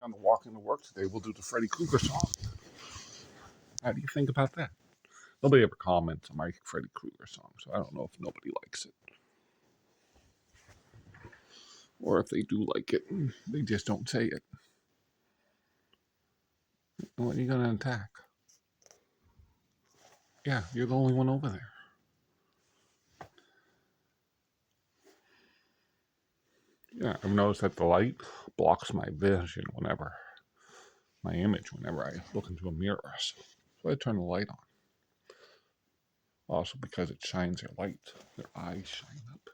on the walk into work today, we'll do the Freddy Krueger song. How do you think about that? Nobody ever comments on my Freddy Krueger song, so I don't know if nobody likes it. Or if they do like it, they just don't say it. What are you going to attack? Yeah, you're the only one over there. Yeah, I've noticed that the light blocks my vision my image whenever I look into a mirror. So I turn the light on. Also because it shines their light. Their eyes shine up.